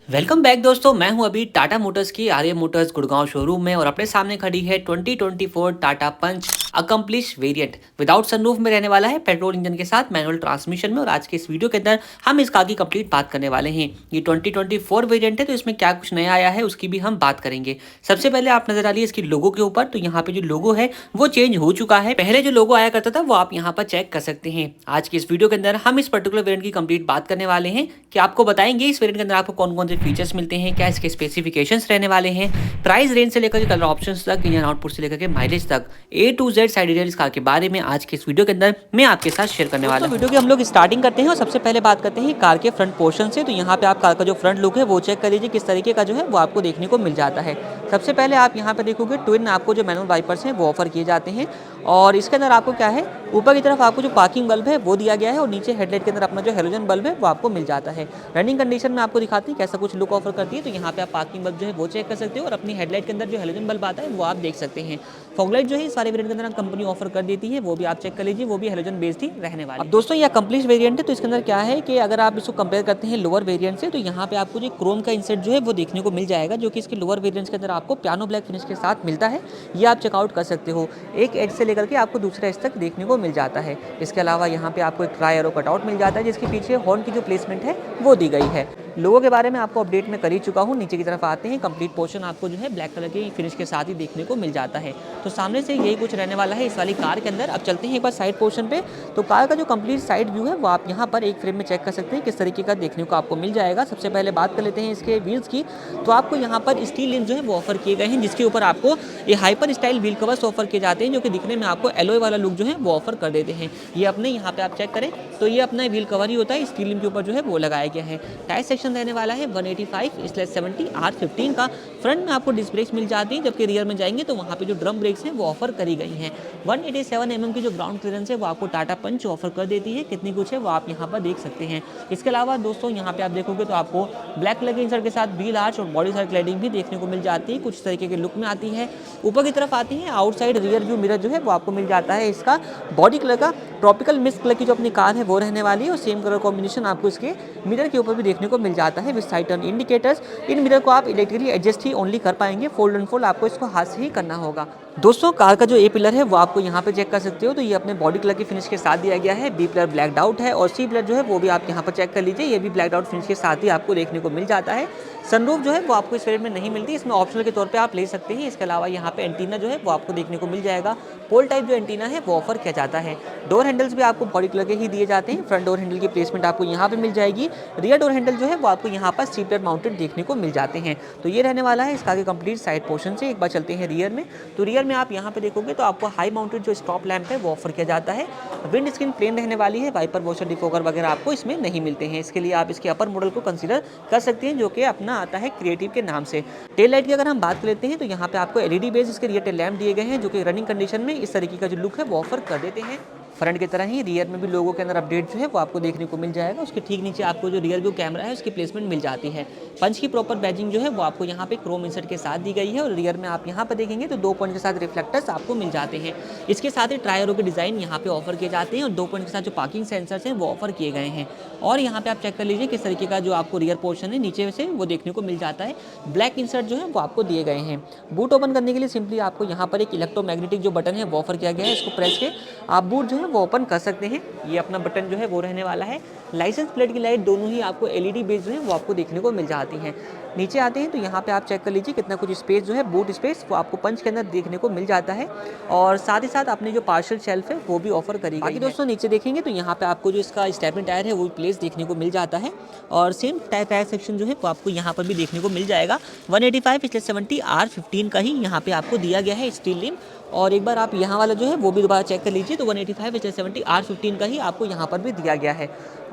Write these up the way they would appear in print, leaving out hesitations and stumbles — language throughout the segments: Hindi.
वेलकम बैक दोस्तों। मैं हूं अभी टाटा मोटर्स की आर्य मोटर्स गुड़गांव शोरूम में और अपने सामने खड़ी है 2024 टाटा पंच अकम्प्लिश वेरिएंट विदाउट सनरूफ में रहने वाला है, पेट्रोल इंजन के साथ मैनुअल ट्रांसमिशन में। और आज के इस वीडियो के अंदर हम इस कार की कंप्लीट बात करने वाले हैं। ये 2024 वेरिएंट है, तो इसमें क्या कुछ नया आया है उसकी भी हम बात करेंगे। सबसे पहले आप नजर आ रही है इसकी लोगो के ऊपर, तो यहाँ पे जो लोगो है वो चेंज हो चुका है। पहले जो लोगो आया करता था वो आप यहाँ पर चेक कर सकते हैं। आज की इस वीडियो के अंदर हम इस पर्टिकुलर वेरिएंट की कंप्लीट बात करने वाले हैं कि आपको बताएंगे इस वेरिएंट के अंदर आपको कौन कौन से फीचर्स मिलते हैं, क्या इसके स्पेसिफिकेशंस रहने वाले हैं, प्राइस रेंज से लेकर के कलर ऑप्शंस तक, इंजन आउटपुट से लेकर के माइलेज तक, A to Z side details car के बारे में आज के इस वीडियो के अंदर मैं आपके साथ शेयर करने वाला हूं। वीडियो की हम लोग स्टार्टिंग करते हैं और सबसे पहले बात करते हैं कार के फ्रंट पोर्शन से। तो यहाँ पे आप कार का जो फ्रंट लुक है वो चेक कर लीजिए किस तरीके का जो है वो आपको देखने को मिल जाता है। सबसे पहले आप यहाँ पे देखोगे ट्विन आपको जो मैनुअल वाइपर्स हैं वो ऑफर किए जाते हैं। और इसके अंदर आपको क्या है, ऊपर की तरफ आपको जो पार्किंग बल्ब है वो दिया गया है और नीचे हेडलाइट के अंदर अपना जो हेलोजन बल्ब है वो आपको मिल जाता है। रनिंग कंडीशन में आपको दिखाती है कैसा कुछ लुक ऑफर करती है। तो यहाँ पे आप पार्किंग बल्ब जो है वो चेक कर सकते हो और अपनी हेडलाइट के अंदर जो हेलोजन बल्ब आता है वो आप देख सकते हैं। फॉगलाइट जो है सारे वेरिएंट के अंदर कंपनी ऑफर कर देती है, वो भी आप चेक कर लीजिए, वो भी हेलोजन बेस्ड ही रहने वाली है। अब दोस्तों ये कंप्लीट वेरिएंट है, तो इसके अंदर क्या है कि अगर आप इसको कंपेयर करते हैं लोअर वेरिएंट से, तो यहाँ पे आपको जो क्रोम का इंसर्ट जो है वो देखने को मिल जाएगा, जो कि इसके लोअर वेरिएंट्स के अंदर आपको पियानो ब्लैक फिनिश के साथ मिलता है। ये आप चेकआउट कर सकते हो। एक एज से लेकर के आपको दूसरा एज तक देखने को मिल जाता है। इसके अलावा यहाँ पे आपको एक ट्राई एरो कटआउट मिल जाता है, जिसके पीछे हॉर्न की जो प्लेसमेंट है वो दी गई है। लोगों के बारे में आपको अपडेट में कर ही चुका हूँ। नीचे की तरफ आते हैं, कंप्लीट पोर्शन आपको जो है ब्लैक कलर के फिनिश के साथ ही देखने को मिल जाता है। तो सामने से यही कुछ रहने वाला है इस वाली कार के अंदर। अब चलते हैं एक बार साइड पोर्शन पे। तो कार का जो कंप्लीट साइड व्यू है वो आप यहाँ पर एक फ्रेम में चेक कर सकते हैं किस तरीके का देखने को आपको मिल जाएगा। सबसे पहले बात कर लेते हैं इसके व्हील्स की। तो आपको यहाँ पर स्टील रिम जो है वो ऑफर किए गए हैं, जिसके ऊपर आपको ये hyper style wheel covers offer किए जाते हैं, जो कि दिखने में आपको एलॉय वाला लुक जो है वो ऑफर कर देते हैं। ये अपने यहाँ पे आप चेक करें तो ये अपना व्हील कवर ही होता है, स्टील रिम के ऊपर जो है वो लगाया गया है। टायर सेक्शन रहने वाला है 185/70 R15 का। फ्रंट में आपको डिस्क ब्रेक्स मिल जाती हैं, जबकि रियर में जाएंगे तो वहाँ पे जो ड्रम ब्रेक्स हैं वो ऑफर करी गई हैं। 187 mm की जो ग्राउंड क्लियरेंस है वो आपको टाटा पंच ऑफर कर देती है। कितनी कुछ है वो आप यहाँ पर देख सकते हैं। इसके अलावा दोस्तों यहाँ पे आप देखोगे तो आपको ब्लैक कलर के इंसर्ट के साथ व्हील आर्च और बॉडी साइड क्लैडिंग भी देखने को मिल जाती है, कुछ तरीके के लुक में आती है। ऊपर की तरफ आती है आउटसाइड रियर व्यू मिरर जो है वो आपको मिल जाता है। इसका बॉडी कलर का ट्रॉपिकल मिस्ट कलर की जो अपनी कार है वो रहने वाली है और सेम कलर कॉम्बिनेशन आपको इसके मिरर के ऊपर भी देखने को मिल जाता है with side turn indicators. In mirror को आप इलेक्ट्रिकली एडजस्ट ही ओनली कर पाएंगे, फोल्ड एंड फोल्ड आपको इसको हाथ से ही करना होगा। दोस्तों कार का जो ए पिलर है वो आपको यहाँ पे चेक कर सकते हो, तो ये अपने बॉडी कलर की फिनिश के साथ दिया गया है। बी पिलर ब्लैक आउट है और सी पिलर जो है वो भी आप यहाँ पर चेक कर लीजिए, ये भी ब्लैक आउट फिनिश के साथ ही आपको देखने को मिल जाता है। सनरूफ जो है वो आपको इस वेरिएंट में नहीं मिलती, इसमें ऑप्शनल के तौर पे आप ले सकते हैं। इसके अलावा यहाँ पे एंटीना जो है वो आपको देखने को मिल जाएगा। पोल टाइप जो एंटीना है वो ऑफर किया जाता है। डोर हैंडल्स भी आपको बॉडी कलर के ही दिए जाते हैं। फ्रंट डोर हैंडल की प्लेसमेंट आपको यहाँ पे मिल जाएगी। रियर डोर हैंडल जो है वो आपको यहाँ पर सी पिलर माउंटेड देखने को मिल जाते हैं। तो ये रहने वाला है इसका के कंप्लीट साइड पोर्शन से। एक बार चलते हैं रियर में। तो रियर में आप यहाँ पे देखोगे तो आपको हाई माउंटेड जो स्टॉप लैंप है वो ऑफर किया जाता है। विंड स्क्रीन प्लेन रहने वाली है, वाइपर वॉशर डिफोगर वगैरह आपको इसमें नहीं मिलते हैं। इसके लिए आप इसके अपर मॉडल को कंसीडर कर सकते हैं, जो कि अपना आता है क्रिएटिव के नाम से। टेल लाइट की अगर हम बात कर लेते हैं तो यहाँ पे आपको एलईडी बेस इसके रियर टेल लैंप दिए गए हैं, जो कि रनिंग कंडीशन में इस तरीके का जो लुक है वो ऑफर कर देते हैं। फ्रंट की तरह ही रियर में भी लोगों के अंदर अपडेट जो है वो आपको देखने को मिल जाएगा। उसके ठीक नीचे आपको जो रियर व्यू कैमरा है उसकी प्लेसमेंट मिल जाती है। पंच की प्रॉपर बैजिंग जो है वो आपको यहाँ पे क्रोम इंसर्ट के साथ दी गई है और रियर में आप यहाँ पर देखेंगे तो 2 पॉइंट के साथ रिफ्लेक्टर्स आपको मिल जाते हैं। इसके साथ ही ट्राई एरो के डिज़ाइन यहाँ पे ऑफर किए जाते हैं और 2 पॉइंट के साथ जो पार्किंग सेंसर्स हैं वो ऑफर किए गए हैं। और यहाँ पे आप चेक कर लीजिए किस तरीके का जो आपको रियर पोर्शन है नीचे से वो देखने को मिल जाता है। ब्लैक इंसर्ट जो है वो आपको दिए गए हैं। बूट ओपन करने के लिए सिंपली आपको यहाँ पर एक इलेक्ट्रोमैग्नेटिक जो बटन है वो ऑफर किया गया है, इसको प्रेस के आप बूट जो है वो ओपन कर सकते हैं। ये अपना बटन जो है वो रहने वाला है। लाइसेंस प्लेट की लाइट दोनों ही आपको एलईडी बेस जो है वो आपको देखने को मिल जाती हैं। नीचे आते हैं तो यहाँ पे आप चेक कर लीजिए कितना कुछ स्पेस जो है बूट स्पेस वो आपको पंच के अंदर देखने को मिल जाता है। और साथ ही साथ अपने जो पार्शियल शेल्फ है वो भी ऑफर करी गई है। दोस्तों नीचे देखेंगे तो यहाँ पे आपको जो इसका स्टेपनी टायर है वो प्लेस देखने को मिल जाता है और सेम टायर सेक्शन जो है वो आपको यहाँ पर भी देखने को मिल जाएगा। 185/70 R15 का ही यहाँ पे आपको दिया गया है स्टील रिम। और एक बार आप यहाँ वाला जो है वो भी दोबारा चेक कर लीजिए, तो 185/70 R15 का ही आपको यहाँ पर भी दिया गया है।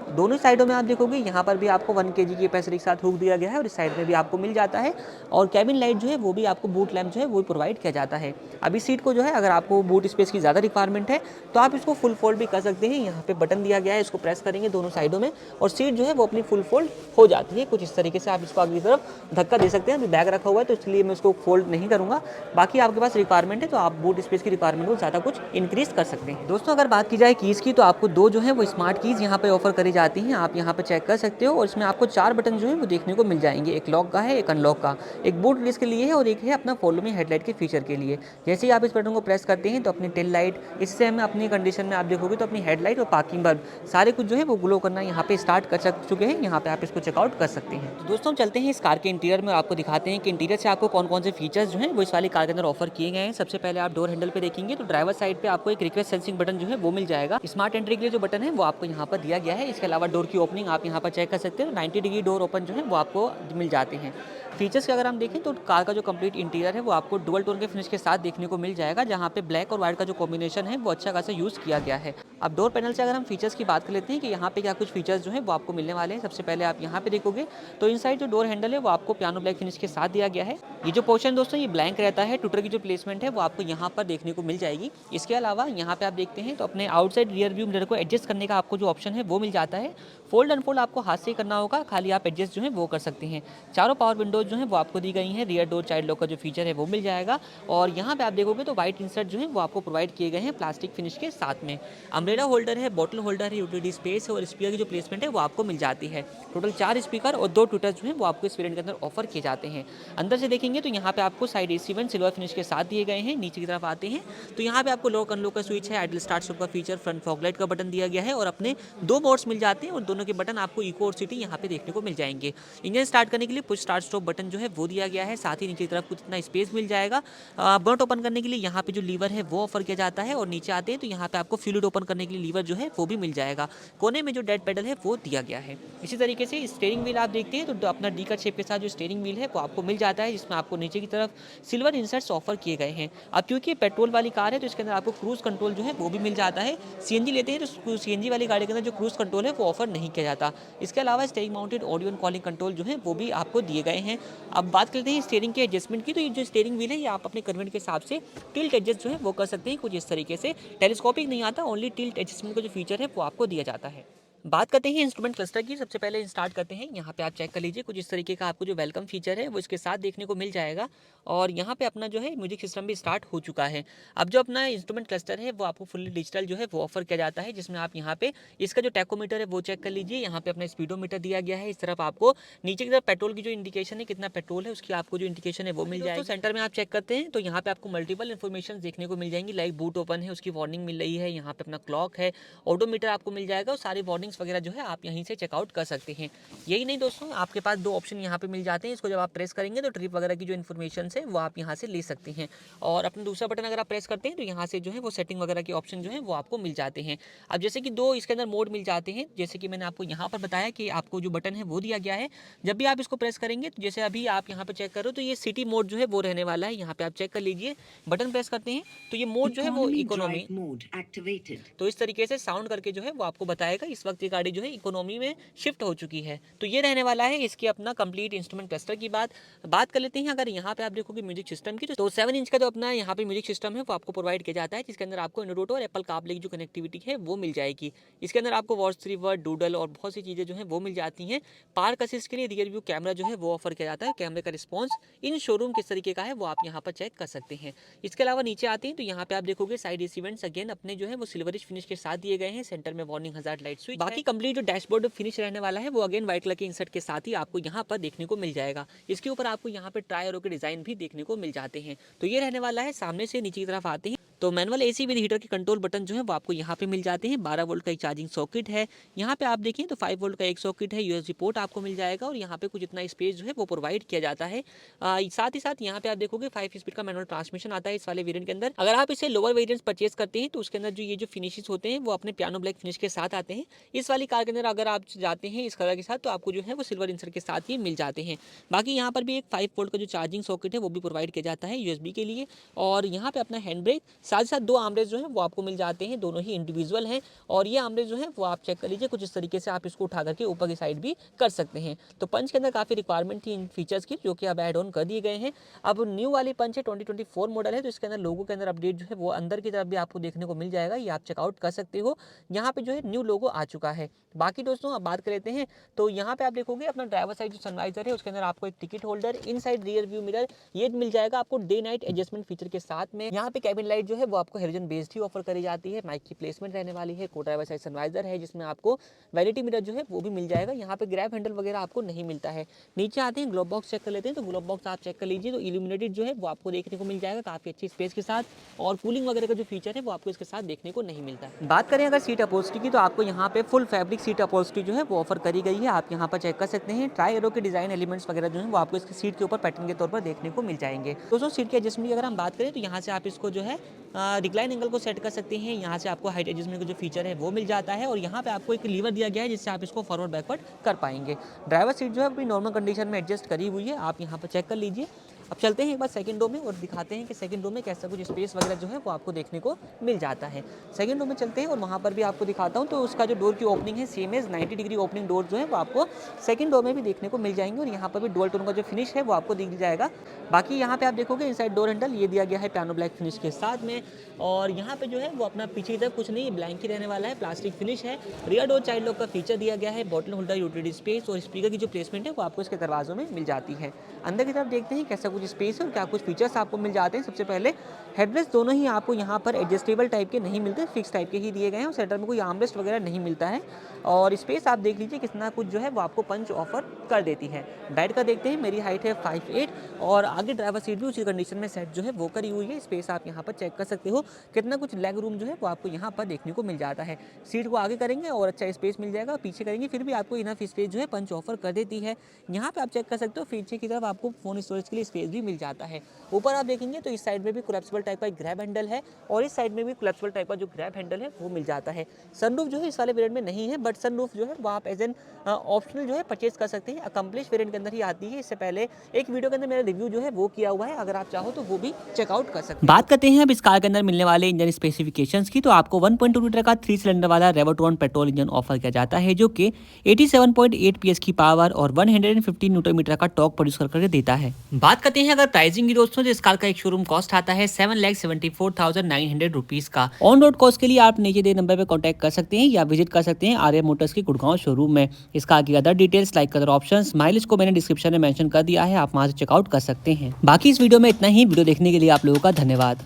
दोनों साइडों में आप देखोगे यहाँ पर भी आपको 1 kg की कैपेसिटी के साथ हुक दिया गया है और इस साइड में भी आपको मिल जाता है। और कैबिन लाइट जो है वो भी आपको बूट लैंप जो है वो प्रोवाइड किया जाता है। अभी सीट को जो है अगर आपको बूट स्पेस की ज़्यादा रिक्वायरमेंट है तो आप इसको फुल फोल्ड भी कर सकते हैं। यहाँ पे बटन दिया गया है, इसको प्रेस करेंगे दोनों साइडों में और सीट जो है वो अपनी फुल फोल्ड हो जाती है। कुछ इस तरीके से आप इसको अगली तरफ धक्का दे सकते हैं। अभी बैग रखा हुआ है तो इसलिए मैं इसको फोल्ड नहीं करूँगा। बाकी आपके पास रिक्वायरमेंट है तो आप बूट स्पेस की रिक्वायरमेंट को ज़्यादा कुछ इंक्रीज कर सकते हैं। दोस्तों अगर बात की जाए कीज़ की तो आपको 2 जो है वो स्मार्ट कीज़ यहाँ पे ऑफर करी जाती हैं, आप यहाँ पर चेक कर सकते हो। और इसमें आपको 4 बटन जो है वो देखने को मिल जाएंगे, एक लॉक का है, एक अनलॉक का, एक बूट रेस के लिए है और एक है अपना फॉलो मी हेडलाइट के फीचर के लिए। जैसे ही आप इस बटन को प्रेस करते हैं तो अपनी टेल लाइट, इससे हमें अपनी कंडीशन में आप देखोगे तो अपनी हेडलाइट और पार्किंग बल्ब सारे कुछ जो है वो ग्लो करना यहाँ पे स्टार्ट कर चुके हैं। यहाँ पे आप इसको चेकआउट कर सकते हैं। तो दोस्तों चलते हैं इस कार के इंटीरियर में, आपको दिखाते हैं कि इंटीरियर से आपको कौन कौन से फीचर्स जो है वो इस वाली कार के अंदर ऑफर किए गए हैं। सबसे पहले आप डोर हैंडल पे देखेंगे तो ड्राइवर साइड पे आपको एक रिक्वेस्ट सेंसिंग बटन जो है वो मिल जाएगा। स्मार्ट एंट्री के लिए जो बटन है वो आपको यहाँ पर दिया गया है। इसके अलावा डोर की ओपनिंग आप यहाँ पर चेक कर सकते हो, 90 डिग्री डोर ओपन जो है वो आपको मिल जाते हैं। फीचर्स के अगर हम देखें तो कार का जो कंप्लीट इंटीरियर है वो आपको डुअल टोन के फिनिश के साथ देखने को मिल जाएगा, जहाँ पे ब्लैक और व्हाइट का जो कॉम्बिनेशन है वो अच्छा खासा यूज़ किया गया है। अब डोर पैनल से अगर हम फीचर्स की बात कर लेते हैं कि यहाँ पे क्या कुछ फीचर्स जो है वो आपको मिलने वाले हैं। सबसे पहले आप यहाँ पे देखोगे तो इनसाइड जो डोर हैंडल है वो आपको पियानो ब्लैक फिनिश के साथ दिया गया है। ये जो पोर्शन दोस्तों ये ब्लैंक रहता है, टूटर की जो प्लेसमेंट है वो आपको यहाँ पर देखने को मिल जाएगी। इसके अलावा यहाँ पे आप देखते हैं तो अपने आउटसाइड रियर व्यू मिरर को एडजस्ट करने का आपको जो ऑप्शन है वो मिल जाता है। फोल्ड अनफोल्ड आपको हाथ से ही करना होगा, खाली आप एडजस्ट जो है वो कर सकते हैं। चारों पावर विंडोज जो है वो आपको दी गई हैं। रियर डोर चाइल्ड लॉक का जो फीचर है वो मिल जाएगा। और यहाँ पे आप देखोगे तो वाइट इंसर्ट जो है वो आपको प्रोवाइड किए गए हैं प्लास्टिक फिनिश के साथ में। अम्ब्रेला होल्डर है, बॉटल होल्डर है, यूटिलिटी स्पेस है और स्पीकर की जो प्लेसमेंट है वो आपको मिल जाती है। टोटल 4 स्पीकर और 2 ट्विटर जो है वो आपको इस वेरिएंट के अंदर ऑफर किए जाते हैं। अंदर से देखेंगे तो यहाँ पे आपको side AC vent silver finish के साथ दिए गए हैं। नीचे की तरफ आते हैं तो यहाँ पे आपको लॉक अनलॉक का स्विच है, आइडल स्टार्ट स्टॉप का फीचर, फ्रंट फॉग लाइट का बटन दिया गया है और अपने 2 मोड्स मिल जाते हैं और दोनों के बटन आपको इको और सिटी यहाँ पे देखने को मिल जाएंगे। इंजन स्टार्ट करने के लिए पुश स्टार्ट स्टॉप बटन जो है वो दिया गया है, साथ ही नीचे की तरफ कुछ इतना स्पेस मिल जाएगा। बर्ट ओपन करने के लिए यहाँ पे जो लीवर है वो ऑफर किया जाता है और नीचे आते हैं तो यहाँ पे आपको फ्लूइड ओपन करने के लिए लीवर जो है वो भी मिल जाएगा। कोने में जो डेड पेडल है वो दिया गया है। इसी तरीके से स्टीयरिंग व्हील आप देखते हैं तो अपना डी कट शेप के साथ जो स्टीयरिंग व्हील है वो आपको मिल जाता है, जिसमें आपको नीचे की तरफ सिल्वर इंसर्ट्स ऑफर किए गए हैं। अब क्योंकि पेट्रोल वाली कार है तो इसके अंदर आपको क्रूज कंट्रोल जो है वो भी मिल जाता है। सीएनजी लेते हैं तो सीएनजी वाली गाड़ी के अंदर जो क्रूज कंट्रोल है वो ऑफर नहीं किया जाता। इसके अलावा steering mounted audio and calling control जो है वो भी आपको दिए गए हैं। अब बात करते हैं स्टीयरिंग के एडजस्टमेंट की, तो ये जो स्टीयरिंग व्हील है ये आप अपने कन्वीनियंट के हिसाब से टिल्ट एडजस्ट जो है वो कर सकते हैं। कुछ इस तरीके से टेलीस्कोपिक नहीं आता, ओनली टिल्ट एडजस्टमेंट का जो फीचर है वो आपको दिया जाता है। बात करते हैं इंस्ट्रूमेंट क्लस्टर की। सबसे पहले स्टार्ट करते हैं, यहाँ पे आप चेक कर लीजिए कुछ इस तरीके का आपको जो वेलकम फीचर है वो इसके साथ देखने को मिल जाएगा। और यहाँ पे अपना जो है म्यूजिक सिस्टम भी स्टार्ट हो चुका है। अब जो अपना इंस्ट्रूमेंट क्लस्टर है वो आपको फुल्ली डिजिटल जो है वो ऑफर किया जाता है, जिसमें आप यहाँ पे इसका जो टैकोमीटर है वो चेक कर लीजिए। यहाँ पे अपना स्पीडोमीटर दिया गया है। इस तरफ आपको नीचे की तरफ पेट्रोल की जो इंडिकेशन है, कितना पेट्रोल है उसकी आपको जो इंडिकेशन है वो मिल जाएगी। सेंटर में आप चेक करते हैं तो यहाँ पे आपको मल्टीपल इन्फॉर्मेशन देखने को मिल जाएंगी, लाइक बूट ओपन है उसकी वार्निंग मिल रही है, यहाँ पे अपना क्लॉक है, ऑडोमीटर आपको मिल जाएगा और सारी वार्निंग्स वगैरह जो है आप यहीं से चेकआउट कर सकते हैं। यही नहीं दोस्तों, आपके पास 2 ऑप्शन यहाँ पे मिल जाते हैं। इसको जब आप प्रेस करेंगे तो ट्रिप वगैरह की जो इन्फॉर्मेशन है वो आप यहाँ से ले सकते हैं। और अपना दूसरा बटन अगर आप प्रेस करते हैं तो यहाँ से जो है वो सेटिंग वगैरह के ऑप्शन जो है वो आपको मिल जाते हैं। अब जैसे कि 2 इसके अंदर मोड मिल जाते हैं, जैसे कि मैंने आपको यहाँ पर बताया कि आपको जो बटन है वो दिया गया है। जब भी आप इसको प्रेस करेंगे तो जैसे अभी आप यहाँ पे चेक करो तो ये सिटी मोड जो है वो रहने वाला है। यहाँ पे आप चेक कर लीजिए, बटन प्रेस करते हैं तो ये मोड जो है वो इकोनॉमी मोड एक्टिवेटेड, तो इस तरीके से साउंड करके जो है वो आपको बताएगा इस वक्त ये गाड़ी जो है इकोनॉमी में शिफ्ट हो चुकी है। तो ये रहने वाला है इसकी अपना कंप्लीट इंस्ट्रूमेंट क्लस्टर की बात कर लेते हैं। अगर यहाँ पे आप देखोगे म्यूजिक सिस्टम की तो 7 इंच का जो अपना यहाँ पे म्यूजिक सिस्टम है वो आपको प्रोवाइड किया जाता है, जिसके अंदर आपको एंड्रॉइड और एप्पल कारप्ले की जो कनेक्टिविटी है वो मिल जाएगी। इसके अंदर आपको वॉइस रिवर्ड, डूडल और बहुत सी चीज़ें जो है वो मिल जाती हैं। पार्क असिस्ट के लिए रियर व्यू कैमरा जो है वो ऑफर किया जाता है। कैमरे का रिस्पॉन्स इन शोरूम किस तरीके का है वो आप यहाँ पर चेक कर सकते हैं। इसके अलावा नीचे आते हैं तो यहाँ पे आप देखोगे साइड एसी वेंट्स अगेन अपने जो है वो सिल्वरिश फिनिश के साथ दिए गए हैं। सेंटर में वार्निंग हजार्ड लाइट स्विच, बाकी कंप्लीट जो डैशबोर्ड फिनिश रहने वाला है वो अगेन व्हाइट कलर के इंसर्ट के साथ ही आपको यहाँ पर देखने को मिल जाएगा। इसके ऊपर आपको यहाँ पे टायरों के डिजाइन भी देखने को मिल जाते हैं। तो ये रहने वाला है। सामने से नीचे की तरफ आते हैं तो मैनुअल एसी विद हीटर के कंट्रोल बटन जो है वो आपको यहाँ पे मिल जाते हैं। 12 वोल्ट का एक चार्जिंग सॉकेट है। यहाँ पे आप देखें तो 5 वोल्ट का एक सॉकेट है, यूएसबी पोर्ट आपको मिल जाएगा और यहाँ पे कुछ इतना स्पेस जो है वो प्रोवाइड किया जाता है। साथ ही साथ यहाँ पे आप देखोगे 5 स्पीड का मैनुअल ट्रांसमिशन आता है इस वाले वेरिएंट के अंदर। अगर आप इसे लोअर वेरिएंट परचेज करते हैं तो उसके अंदर जो ये जो फिनिशेस होते हैं वो अपने पियानो ब्लैक फिनिश के साथ आते हैं। इस वाली कार के अंदर अगर आप जाते हैं इस कलर के साथ तो आपको जो है वो सिल्वर इंसर्ट के साथ ही मिल जाते हैं। बाकी यहाँ पर भी एक 5 वोल्ट का जो चार्जिंग सॉकेट है वो भी प्रोवाइड किया जाता है यूएसबी के लिए। और यहाँ पे अपना हैंड ब्रेक, साथ ही साथ 2 आर्मरेस्ट जो है वो आपको मिल जाते हैं, दोनों ही इंडिविजुअल हैं। और ये आर्मरेस्ट जो है वो आप चेक कर लीजिए, कुछ इस तरीके से आप इसको उठा करके ऊपर की साइड भी कर सकते हैं। तो पंच के अंदर काफ़ी रिक्वायरमेंट थी इन फीचर्स की, जो कि अब ऐड ऑन कर दिए गए हैं। अब न्यू वाली पंच है 2024 मॉडल है, तो इसके अंदर लोगो के अंदर अपडेट जो है वो अंदर की तरफ भी आपको देखने को मिल जाएगा। ये आप चेकआउट कर सकते हो। यहाँ पे जो है न्यू लोगो आ चुका है। बाकी दोस्तों अब बात कर लेते हैं तो यहाँ पे आप देखोगे अपना ड्राइवर साइड जो सनवाइजर है उसके अंदर आपको एक टिकट होल्डर, इन साइड रियर व्यू मिरर ये मिल जाएगा आपको डे नाइट एडजस्टमेंट फीचर के साथ में। यहाँ पे कैबिन लाइट जो जो है वो आपको हेलोजन बेस्ड ही ऑफर करी जाती है। माइक की प्लेसमेंट रहने वाली है, को ड्राइवर साइड सनवाइजर है जिसमें आपको वैनिटी मिरर जो है वो भी मिल जाएगा। यहाँ पे ग्रैब हैंडल वगैरह आपको नहीं मिलता है। नीचे आते हैं, ग्लोब बॉक्स चेक कर लेते हैं। तो ग्लोब बॉक्स आप चेक कर लीजिए, तो इल्यूमिनेटेड जो है वो आपको देखने को मिल जाएगा काफ़ी अच्छी स्पेस के साथ, और कूलिंग वगैरह का जो फीचर है वो आपको इसके साथ देखने को नहीं मिलता है। बात करें अगर सीट अपहोल्स्ट्री की, तो आपको यहाँ पे फुल फैब्रिक सीट अपहोल्स्ट्री जो है वो ऑफर करी गई है। आप यहाँ पर चेक कर सकते हैं, ट्राई एरो के डिजाइन एलिमेंट्स वगैरह जो है वो आपको इसकी सीट के ऊपर पैटर्न के तौर पर देखने को मिल जाएंगे। दोस्तों सीट के एडजस्टमेंट की अगर हम बात करें, तो यहाँ से आप इसको जो है रिक्लाइन एंगल को सेट कर सकते हैं। यहाँ से आपको हाइट एडजस्टमेंट का जो फीचर है वो मिल जाता है, और यहाँ पे आपको एक लीवर दिया गया है जिससे आप इसको फॉरवर्ड बैकवर्ड कर पाएंगे। ड्राइवर सीट जो है अपनी नॉर्मल कंडीशन में एडजस्ट करी हुई है, आप यहाँ पर चेक कर लीजिए। अब चलते हैं एक बार सेकंड रो में और दिखाते हैं कि सेकंड रो में कैसा कुछ स्पेस वगैरह जो है वो आपको देखने को मिल जाता है। सेकंड रो में चलते हैं और वहाँ पर भी आपको दिखाता हूँ। तो उसका जो डोर की ओपनिंग है same as 90 degree opening door जो है वो आपको सेकंड रो में भी देखने को मिल जाएंगे, और यहाँ पर भी डुअल टोन का जो फिनिश है वो आपको दिख जाएगा। बाकी यहाँ पे आप देखोगे इनसाइड डोर हैंडल ये दिया गया है पियानो ब्लैक फिनिश के साथ में, और यहाँ पे जो है वो अपना पीछे की तरफ कुछ नहीं ब्लैंक ही रहने वाला है, प्लास्टिक फिनिश है। रियर डोर चाइल्ड लॉक का फीचर दिया गया है, बॉटल होल्डर, यूटिलिटी स्पेस और स्पीकर की जो प्लेसमेंट है वो आपको इसके दरवाजों में मिल जाती है। अंदर की तरफ देखते हैं कैसा कुछ स्पेस है और क्या कुछ फीचर्स आपको मिल जाते हैं। सबसे पहले हेडरेस्ट दोनों ही आपको यहाँ पर एडजस्टेबल टाइप के नहीं मिलते, फिक्स टाइप के ही दिए गए हैं, और सेंटर में कोई आर्मरेस्ट वगैरह नहीं मिलता है। और स्पेस आप देख लीजिए कितना कुछ जो है वो आपको पंच ऑफर कर देती है। बेड का देखते हैं, मेरी हाइट है 5'8", और आगे ड्राइवर सीट भी उसी कंडीशन में सेट जो है वो करी हुई है। स्पेस आप यहाँ पर चेक कर सकते हो, कितना कुछ लेग रूम जो है वो आपको यहाँ पर देखने को मिल जाता है। सीट को आगे करेंगे और अच्छा स्पेस मिल जाएगा, पीछे करेंगे फिर भी आपको इनफ स्पेस जो है पंच ऑफर कर देती है। यहाँ पे आप चेक कर सकते हो पीछे की तरफ आपको फोन स्टोरेज के लिए स्पेस भी मिल जाता है। ऊपर आप देखेंगे तो इस साइड में भी कोलैप्सिबल टाइप का ग्रैब हैंडल है, और इस साइड में भी कोलैप्सिबल टाइप का जो ग्रैब हैंडल है वो मिल जाता है। सनरूफ जो है इस वाले वेरिएंट में नहीं है, बट सनरूफ जो है वो आप एज एन ऑप्शनल जो है परचेज कर सकते हैं। अकम्प्लिश वेरिएंट के अंदर ही आती है। इससे पहले एक वीडियो के अंदर मेरा रिव्यू जो है वो किया हुआ है, अगर आप चाहो तो वो भी चेकआउट कर सकते हैं। बात करते हैं अब इस कार के अंदर मिलने वाले इंजन स्पेसिफिकेशंस की, तो आपको 1.2 लीटर का 3 सिलेंडर वाला रेवोट्रॉन पेट्रोल इंजन ऑफर किया जाता है, जो कि 87.8 PS की पावर और 115 न्यूटन मीटर का टॉर्क प्रोड्यूस करके देता है। बात करते हैं अगर प्राइसिंग की दोस्तों, तो इस कार का एक शोरूम कॉस्ट आता है 7,74,900 रुपीज का। ऑन रोड कॉस्ट के लिए आप नीचे दे नंबर पर कॉन्टैक्ट कर सकते हैं या विजिट कर सकते हैं आर्या मोटर्स की गुड़गांव शोरूम में। इस कार की other details like colour options mileage को मैंने डिस्क्रिप्शन में मेंशन कर दिया है, आप वहां से चेकआउट कर सकते हैं। बाकी इस वीडियो में इतना ही। वीडियो देखने के लिए आप लोगों का धन्यवाद।